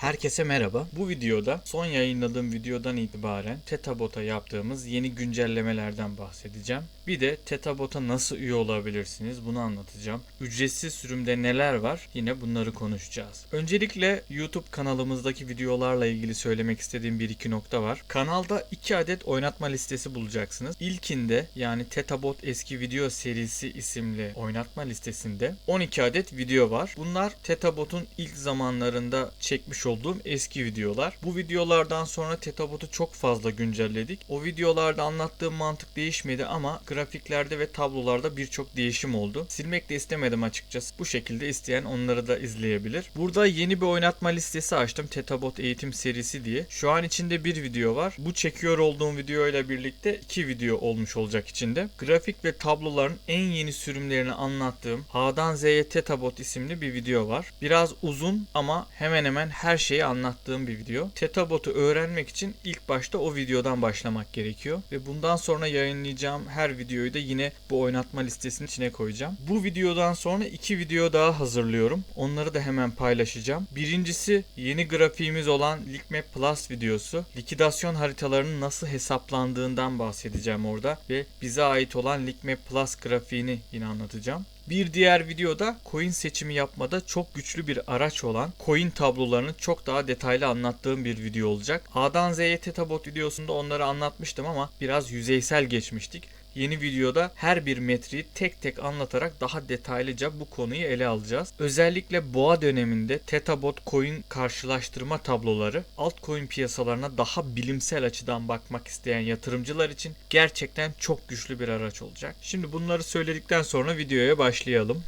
Herkese merhaba. Bu videoda son yayınladığım videodan itibaren TetaBot'a yaptığımız yeni güncellemelerden bahsedeceğim. Bir de TetaBot'a nasıl üye olabilirsiniz bunu anlatacağım. Ücretsiz sürümde neler var yine bunları konuşacağız. Öncelikle YouTube kanalımızdaki videolarla ilgili söylemek istediğim bir iki nokta var. Kanalda 2 adet oynatma listesi bulacaksınız. İlkinde yani TetaBot eski video serisi isimli oynatma listesinde 12 adet video var. Bunlar TetaBot'un ilk zamanlarında çekmiş olduğum eski videolar. Bu videolardan sonra TetaBot'u çok fazla güncelledik. O videolarda anlattığım mantık değişmedi ama grafiklerde ve tablolarda birçok değişim oldu. Silmek de istemedim açıkçası. Bu şekilde isteyen onları da izleyebilir. Burada yeni bir oynatma listesi açtım. TetaBot eğitim serisi diye. Şu an içinde bir video var. Bu çekiyor olduğum video ile birlikte 2 video olmuş olacak içinde. Grafik ve tabloların en yeni sürümlerini anlattığım A'dan Z'ye TetaBot isimli bir video var. Biraz uzun ama hemen hemen her şeyi anlattığım bir video. TetaBot'u öğrenmek için ilk başta o videodan başlamak gerekiyor. Ve bundan sonra yayınlayacağım her videoyu da yine bu oynatma listesinin içine koyacağım. Bu videodan sonra 2 video daha hazırlıyorum. Onları da hemen paylaşacağım. Birincisi yeni grafiğimiz olan Lickmap Plus videosu. Likidasyon haritalarının nasıl hesaplandığından bahsedeceğim orada. Ve bize ait olan Lickmap Plus grafiğini yine anlatacağım. Bir diğer videoda coin seçimi yapmada çok güçlü bir araç olan coin tablolarını çok daha detaylı anlattığım bir video olacak. A'dan Z'ye TetaBot videosunda onları anlatmıştım ama biraz yüzeysel geçmiştik. Yeni videoda her bir metriği tek tek anlatarak daha detaylıca bu konuyu ele alacağız. Özellikle boğa döneminde TetaBot coin karşılaştırma tabloları altcoin piyasalarına daha bilimsel açıdan bakmak isteyen yatırımcılar için gerçekten çok güçlü bir araç olacak. Şimdi bunları söyledikten sonra videoya başlayalım.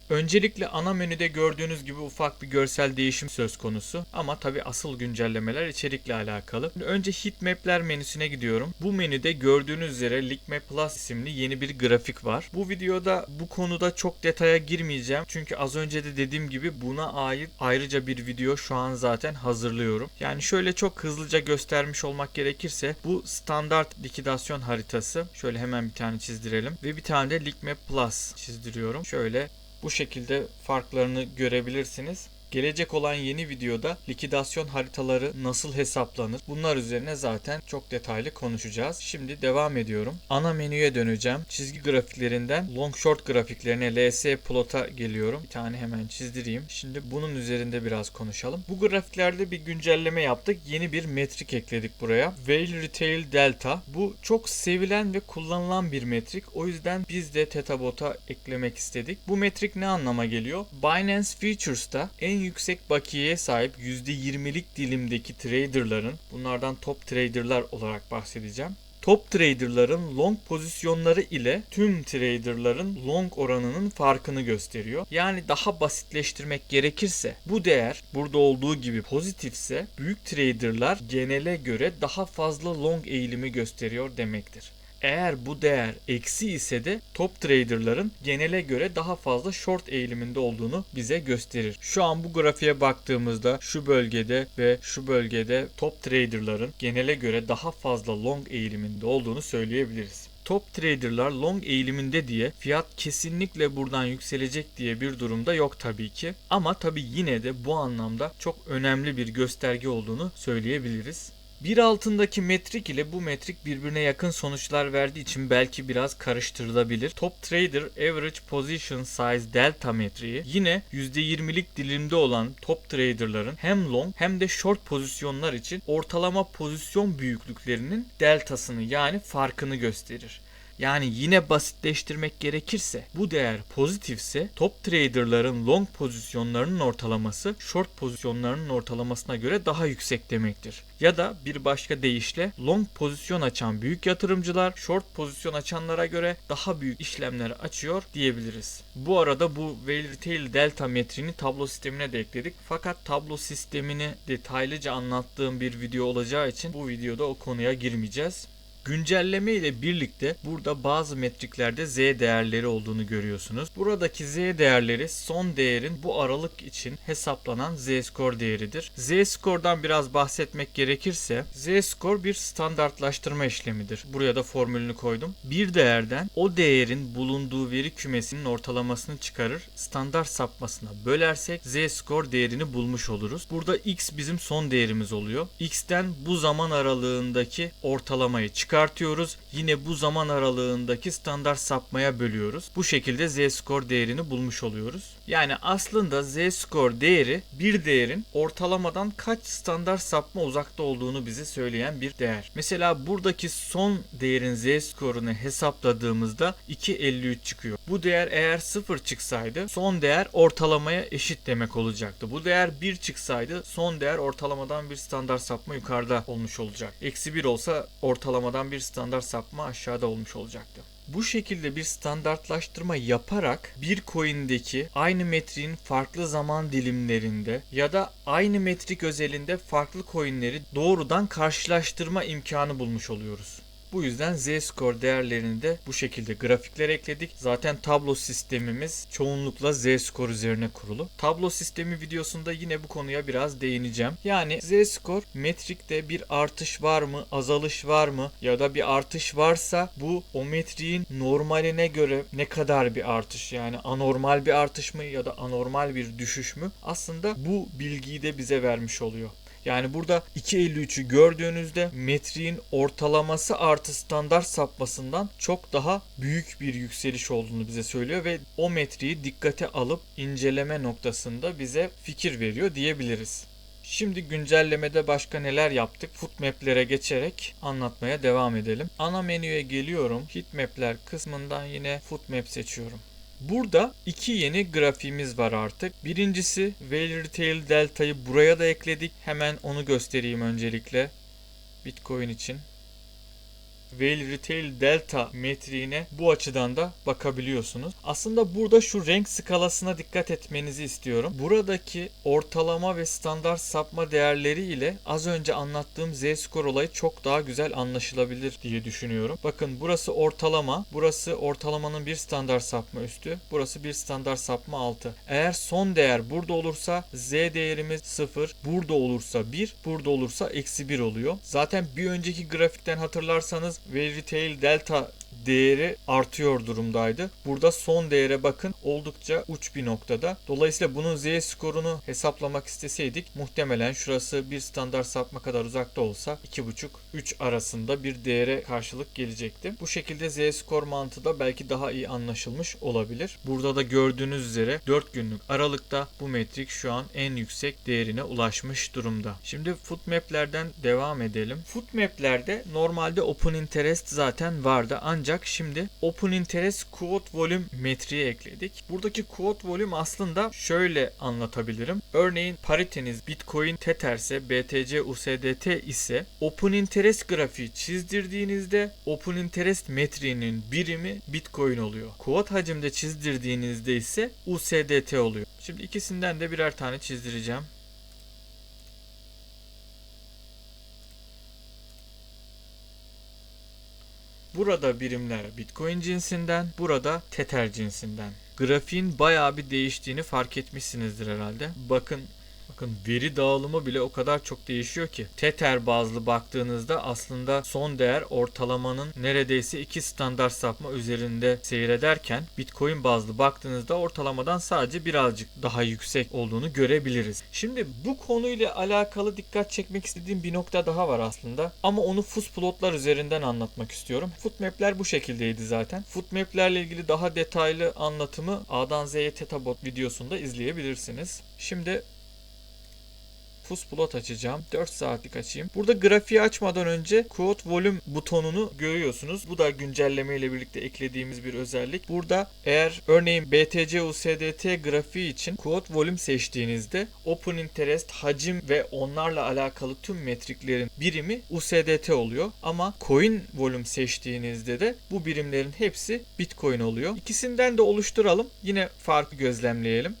Öncelikle ana menüde gördüğünüz gibi ufak bir görsel değişim söz konusu ama tabi asıl güncellemeler içerikle alakalı. Önce Heatmap'ler menüsüne gidiyorum. Bu menüde gördüğünüz üzere Lickmap Plus isimli yeni bir grafik var. Bu videoda bu konuda çok detaya girmeyeceğim çünkü az önce de dediğim gibi buna ait ayrıca bir video şu an zaten hazırlıyorum. Yani şöyle çok hızlıca göstermiş olmak gerekirse bu standart likidasyon haritası. Şöyle hemen bir tane çizdirelim ve bir tane de Lickmap Plus çizdiriyorum. Şöyle bu şekilde farklarını görebilirsiniz. Gelecek olan yeni videoda likidasyon haritaları nasıl hesaplanır? Bunlar üzerine zaten çok detaylı konuşacağız. Şimdi devam ediyorum. Ana menüye döneceğim. Çizgi grafiklerinden long short grafiklerine LS plot'a geliyorum. Bir tane hemen çizdireyim. Şimdi bunun üzerinde biraz konuşalım. Bu grafiklerde bir güncelleme yaptık. Yeni bir metrik ekledik buraya. Whale Retail Delta. Bu çok sevilen ve kullanılan bir metrik. O yüzden biz de TetaBot'a eklemek istedik. Bu metrik ne anlama geliyor? Binance Futures'ta en yüksek bakiyeye sahip %20'lik dilimdeki traderların, bunlardan top traderlar olarak bahsedeceğim. Top traderların long pozisyonları ile tüm traderların long oranının farkını gösteriyor. Yani daha basitleştirmek gerekirse bu değer burada olduğu gibi pozitifse büyük traderlar genele göre daha fazla long eğilimi gösteriyor demektir. Eğer bu değer eksi ise de top traderların genele göre daha fazla short eğiliminde olduğunu bize gösterir. Şu an bu grafiğe baktığımızda şu bölgede ve şu bölgede top traderların genele göre daha fazla long eğiliminde olduğunu söyleyebiliriz. Top traderlar long eğiliminde diye fiyat kesinlikle buradan yükselecek diye bir durumda yok tabii ki. Ama tabii yine de bu anlamda çok önemli bir gösterge olduğunu söyleyebiliriz. Bir altındaki metrik ile bu metrik birbirine yakın sonuçlar verdiği için belki biraz karıştırılabilir. Top Trader Average Position Size Delta metriği yine %20'lik dilimde olan top traderların hem long hem de short pozisyonlar için ortalama pozisyon büyüklüklerinin deltasını yani farkını gösterir. Yani yine basitleştirmek gerekirse bu değer pozitifse top traderların long pozisyonlarının ortalaması short pozisyonlarının ortalamasına göre daha yüksek demektir. Ya da bir başka deyişle long pozisyon açan büyük yatırımcılar short pozisyon açanlara göre daha büyük işlemler açıyor diyebiliriz. Bu arada bu Whale Retail Delta metriğini tablo sistemine de ekledik. Fakat tablo sistemini detaylıca anlattığım bir video olacağı için bu videoda o konuya girmeyeceğiz. Güncelleme ile birlikte burada bazı metriklerde Z değerleri olduğunu görüyorsunuz. Buradaki Z değerleri son değerin bu aralık için hesaplanan Z-score değeridir. Z-score'dan biraz bahsetmek gerekirse Z-score bir standartlaştırma işlemidir. Buraya da formülünü koydum. Bir değerden o değerin bulunduğu veri kümesinin ortalamasını çıkarır. Standart sapmasına bölersek Z-score değerini bulmuş oluruz. Burada X bizim son değerimiz oluyor. X'ten bu zaman aralığındaki ortalamayı çıkartıyoruz. Yine bu zaman aralığındaki standart sapmaya bölüyoruz. Bu şekilde Z-score değerini bulmuş oluyoruz. Yani aslında Z-score değeri bir değerin ortalamadan kaç standart sapma uzakta olduğunu bize söyleyen bir değer. Mesela buradaki son değerin Z-score'unu hesapladığımızda 2.53 çıkıyor. Bu değer eğer 0 çıksaydı son değer ortalamaya eşit demek olacaktı. Bu değer 1 çıksaydı son değer ortalamadan bir standart sapma yukarıda olmuş olacak. Eksi 1 olsa ortalamadan bir standart sapma aşağıda olmuş olacaktı. Bu şekilde bir standartlaştırma yaparak bir coin'deki aynı metriğin farklı zaman dilimlerinde ya da aynı metrik özelinde farklı coin'leri doğrudan karşılaştırma imkanı bulmuş oluyoruz. Bu yüzden Z-score değerlerini de bu şekilde grafikler ekledik. Zaten tablo sistemimiz çoğunlukla Z-score üzerine kurulu. Tablo sistemi videosunda yine bu konuya biraz değineceğim. Yani Z-score metrikte bir artış var mı, azalış var mı ya da bir artış varsa bu o metriğin normaline göre ne kadar bir artış, yani anormal bir artış mı ya da anormal bir düşüş mü, aslında bu bilgiyi de bize vermiş oluyor. Yani burada 2.53'ü gördüğünüzde metriğin ortalaması artı standart sapmasından çok daha büyük bir yükseliş olduğunu bize söylüyor ve o metriği dikkate alıp inceleme noktasında bize fikir veriyor diyebiliriz. Şimdi güncellemede başka neler yaptık? Footmap'lere geçerek anlatmaya devam edelim. Ana menüye geliyorum. Heatmap'ler kısmından yine Footmap seçiyorum. Burada iki yeni grafiğimiz var artık. Birincisi Whale Retail Delta'yı buraya da ekledik. Hemen onu göstereyim öncelikle Bitcoin için. Whale Retail Delta metriğine bu açıdan da bakabiliyorsunuz. Aslında burada şu renk skalasına dikkat etmenizi istiyorum. Buradaki ortalama ve standart sapma değerleri ile az önce anlattığım Z-score olayı çok daha güzel anlaşılabilir diye düşünüyorum. Bakın burası ortalama, burası ortalamanın bir standart sapma üstü, burası bir standart sapma altı. Eğer son değer burada olursa Z değerimiz 0, burada olursa 1, burada olursa eksi 1 oluyor. Zaten bir önceki grafikten hatırlarsanız Whale Retail Delta değeri artıyor durumdaydı. Burada son değere bakın, oldukça uç bir noktada. Dolayısıyla bunun Z-skorunu hesaplamak isteseydik muhtemelen şurası bir standart sapma kadar uzakta olsa 2,5-3 arasında bir değere karşılık gelecekti. Bu şekilde Z-skor mantığı da belki daha iyi anlaşılmış olabilir. Burada da gördüğünüz üzere 4 günlük aralıkta bu metrik şu an en yüksek değerine ulaşmış durumda. Şimdi Footmap'lerden devam edelim. Footmap'lerde normalde Open Interest zaten vardı, ancak şimdi Open Interest Quote Volume metriği ekledik. Buradaki Quote Volume aslında şöyle anlatabilirim. Örneğin pariteniz Bitcoin Tether ise, BTC USDT ise Open Interest grafiği çizdirdiğinizde Open Interest metriğinin birimi Bitcoin oluyor. Quote hacimde çizdirdiğinizde ise USDT oluyor. Şimdi ikisinden de birer tane çizdireceğim. Burada birimler Bitcoin cinsinden, burada Tether cinsinden. Grafiğin bayağı bir değiştiğini fark etmişsinizdir herhalde. Bakın veri dağılımı bile o kadar çok değişiyor ki. Tether bazlı baktığınızda aslında son değer ortalamanın neredeyse 2 standart sapma üzerinde seyrederken Bitcoin bazlı baktığınızda ortalamadan sadece birazcık daha yüksek olduğunu görebiliriz. Şimdi bu konuyla alakalı dikkat çekmek istediğim bir nokta daha var aslında. Ama onu fuzplotlar üzerinden anlatmak istiyorum. Footmap'ler bu şekildeydi zaten. Footmap'lerle ilgili daha detaylı anlatımı A'dan Z'ye Tetabot videosunda izleyebilirsiniz. Şimdi Fuzplot açacağım. 4 saatlik açayım. Burada grafiği açmadan önce Quote Volume butonunu görüyorsunuz. Bu da güncelleme ile birlikte eklediğimiz bir özellik. Burada eğer örneğin BTC USDT grafiği için Quote Volume seçtiğinizde Open Interest, hacim ve onlarla alakalı tüm metriklerin birimi USDT oluyor. Ama Coin Volume seçtiğinizde de bu birimlerin hepsi Bitcoin oluyor. İkisinden de oluşturalım. Yine farkı gözlemleyelim.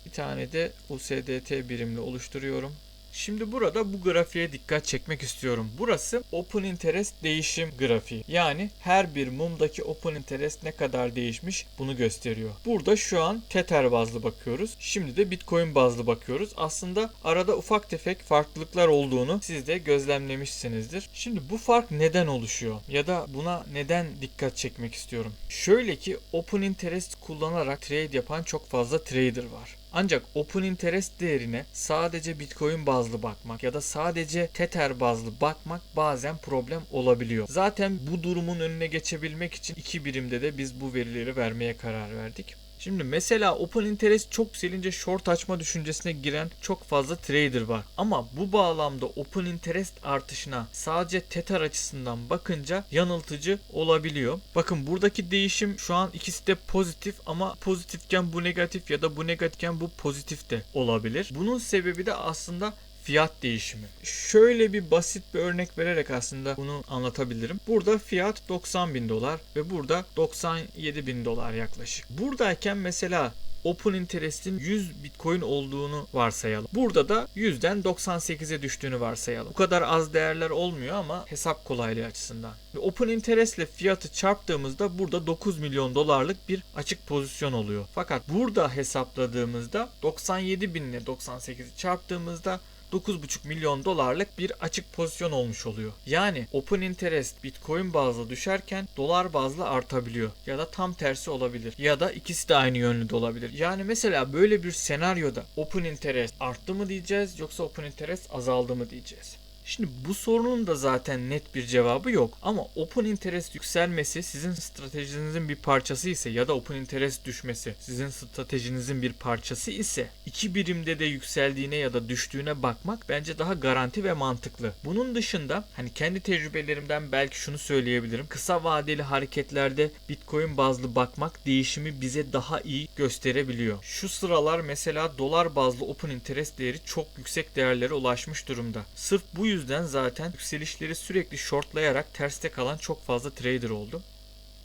Bir tane de USDT birimli oluşturuyorum. Şimdi burada bu grafiğe dikkat çekmek istiyorum. Burası Open Interest değişim grafiği. Yani her bir mumdaki Open Interest ne kadar değişmiş bunu gösteriyor. Burada şu an Tether bazlı bakıyoruz. Şimdi de Bitcoin bazlı bakıyoruz. Aslında arada ufak tefek farklılıklar olduğunu siz de gözlemlemişsinizdir. Şimdi bu fark neden oluşuyor? Ya da buna neden dikkat çekmek istiyorum? Şöyle ki Open Interest kullanarak trade yapan çok fazla trader var. Ancak Open Interest değerine sadece Bitcoin bazlı bakmak ya da sadece Tether bazlı bakmak bazen problem olabiliyor. Zaten bu durumun önüne geçebilmek için iki birimde de biz bu verileri vermeye karar verdik. Şimdi mesela Open Interest çok yükselince short açma düşüncesine giren çok fazla trader var. Ama bu bağlamda Open Interest artışına sadece Tether açısından bakınca yanıltıcı olabiliyor. Bakın buradaki değişim şu an ikisi de pozitif ama pozitifken bu negatif ya da bu negatifken bu pozitif de olabilir. Bunun sebebi de aslında fiyat değişimi. Şöyle bir basit bir örnek vererek aslında bunu anlatabilirim. Burada fiyat 90 bin dolar ve burada 97 bin dolar yaklaşık. Buradayken mesela Open Interest'in 100 Bitcoin olduğunu varsayalım. Burada da 100'den 98'e düştüğünü varsayalım. Bu kadar az değerler olmuyor ama hesap kolaylığı açısından. Ve Open Interest ile fiyatı çarptığımızda burada 9 milyon dolarlık bir açık pozisyon oluyor. Fakat burada hesapladığımızda 97 bin ile 98'i çarptığımızda 9,5 milyon dolarlık bir açık pozisyon olmuş oluyor. Yani Open Interest Bitcoin bazlı düşerken dolar bazlı artabiliyor. Ya da tam tersi olabilir. Ya da ikisi de aynı yönlü de olabilir. Yani mesela böyle bir senaryoda Open Interest arttı mı diyeceğiz yoksa Open Interest azaldı mı diyeceğiz. Şimdi bu sorunun da zaten net bir cevabı yok. Ama Open Interest yükselmesi sizin stratejinizin bir parçası ise ya da Open Interest düşmesi sizin stratejinizin bir parçası ise iki birimde de yükseldiğine ya da düştüğüne bakmak bence daha garanti ve mantıklı. Bunun dışında hani kendi tecrübelerimden belki şunu söyleyebilirim. Kısa vadeli hareketlerde Bitcoin bazlı bakmak değişimi bize daha iyi gösterebiliyor. Şu sıralar mesela dolar bazlı Open Interest değeri çok yüksek değerlere ulaşmış durumda. Sırf bu yüzden zaten yükselişleri sürekli shortlayarak terste kalan çok fazla trader oldu.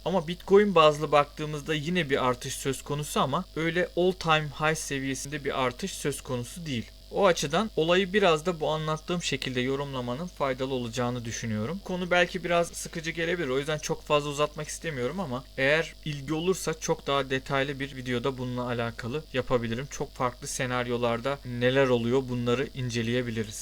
Ama Bitcoin bazlı baktığımızda yine bir artış söz konusu ama öyle all time high seviyesinde bir artış söz konusu değil. O açıdan olayı biraz da bu anlattığım şekilde yorumlamanın faydalı olacağını düşünüyorum. Konu belki biraz sıkıcı gelebilir. O yüzden çok fazla uzatmak istemiyorum ama eğer ilgi olursa çok daha detaylı bir videoda bununla alakalı yapabilirim. Çok farklı senaryolarda neler oluyor bunları inceleyebiliriz.